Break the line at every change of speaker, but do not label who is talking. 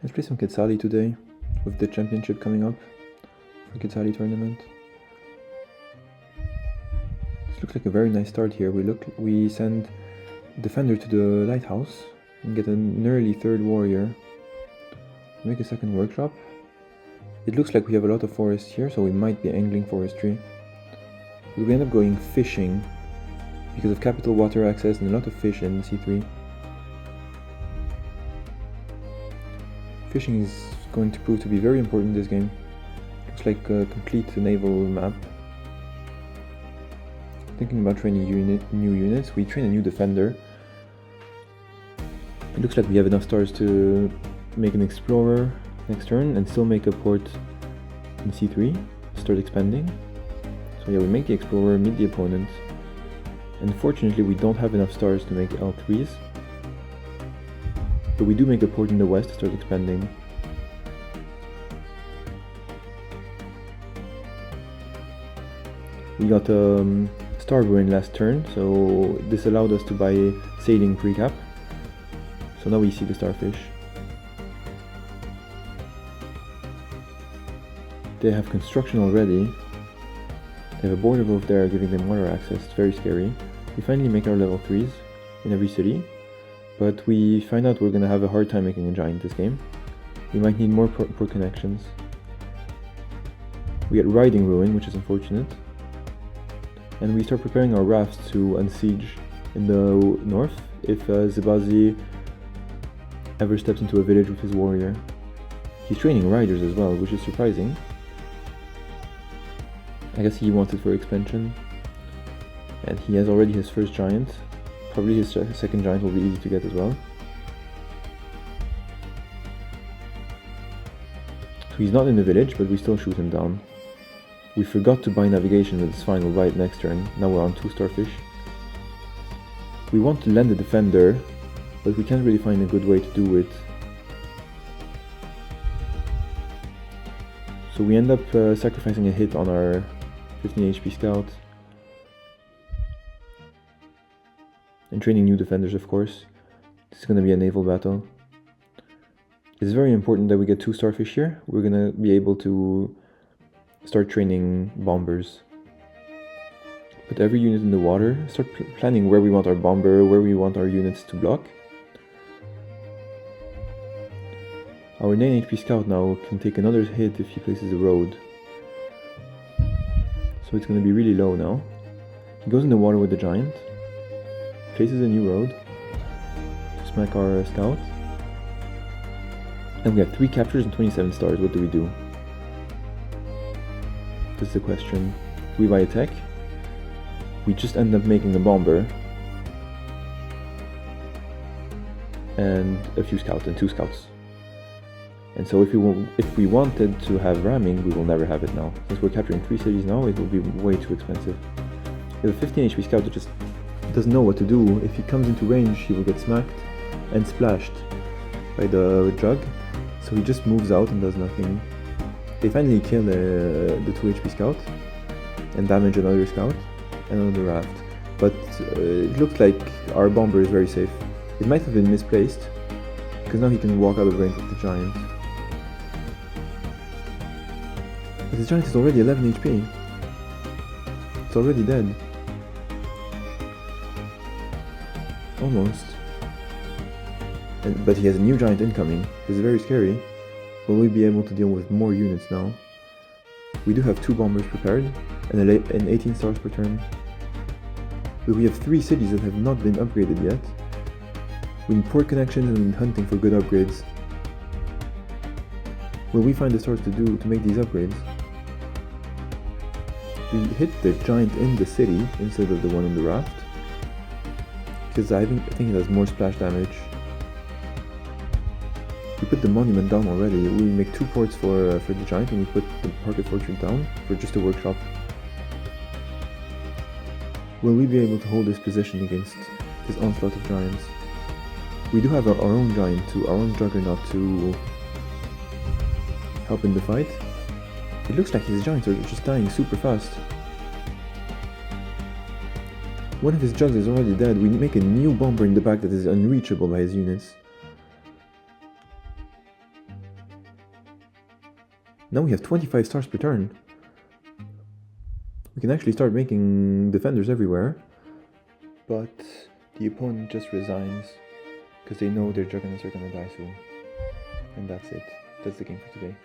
Let's play some Quetzali today, with the championship coming up for Quetzali tournament. This looks like a very nice start here. We send defender to the lighthouse and get an early third warrior. Make a second workshop. It looks like we have a lot of forest here, so we might be angling forestry. We end up going fishing because of capital water access and a lot of fish in C3. Fishing is going to prove to be very important in this game. Looks like a complete naval map. Thinking about training new units, we train a new defender. It looks like we have enough stars to make an explorer next turn and still make a port in C3, start expanding. So yeah, we make the explorer, meet the opponent. Unfortunately, we don't have enough stars to make L3s. But we do make a port in the west to start expanding. We got Star Ruin last turn, so this allowed us to buy Sailing Precap. So now we see the Starfish. They have construction already. They have a border wolf there giving them water access, it's very scary. We finally make our level 3s in every city, but we find out we're gonna have a hard time making a giant this game. We might need more port connections. We get Riding Ruin, which is unfortunate. And we start preparing our rafts to unsiege in the north if Zebasi ever steps into a village with his warrior. He's training riders as well, which is surprising. I guess he wants it for expansion. And he has already his first giant. Probably his second giant will be easy to get as well. So he's not in the village, but we still shoot him down. We forgot to buy navigation, but it's fine, we'll buy it next turn. Now we're on 2 starfish. We want to land a defender, but we can't really find a good way to do it. So we end up sacrificing a hit on our 15 HP scout. And training new defenders, of course. This is going to be a naval battle. It's very important that we get 2 starfish here. We're going to be able to start training bombers. Put every unit in the water. Start planning where we want our bomber, where we want our units to block. Our 9 HP scout now can take another hit if he places a road. So it's going to be really low now. He goes in the water with the giant. Places a new road to smack our scout. And we have 3 captures and 27 stars. What do we do? This is the question. Do we buy a tech? We just end up making a bomber. And a few scouts and 2 scouts. And so if we wanted to have ramming, we will never have it now. Since we're capturing 3 cities now, it will be way too expensive. We have a 15 HP scout that just doesn't know what to do. If he comes into range, he will get smacked and splashed by the jug. So he just moves out and does nothing. They finally kill the 2 HP scout and damage another scout and another raft. But it looks like our bomber is very safe. It might have been misplaced, because now he can walk out of range with the giant. But the giant is already 11 HP. It's already dead. Almost. But he has a new giant incoming. This is very scary. Will we be able to deal with more units now? We do have 2 bombers prepared and 18 stars per turn. But we have 3 cities that have not been upgraded yet. We need port connections and we need hunting for good upgrades. Will we find the stars to make these upgrades? We hit the giant in the city instead of the one in the raft, because I think it has more splash damage. We put the monument down already. We make 2 ports for the giant, and we put the Parket Fortress down for just a workshop. Will we be able to hold this position against this onslaught of giants? We do have our own giant too, our own juggernaut to help in the fight. It looks like his giants are just dying super fast. One of his jugs is already dead. We make a new bomber in the back that is unreachable by his units. Now we have 25 stars per turn. We can actually start making defenders everywhere. But the opponent just resigns because they know their juggernauts are going to die soon. And that's it. That's the game for today.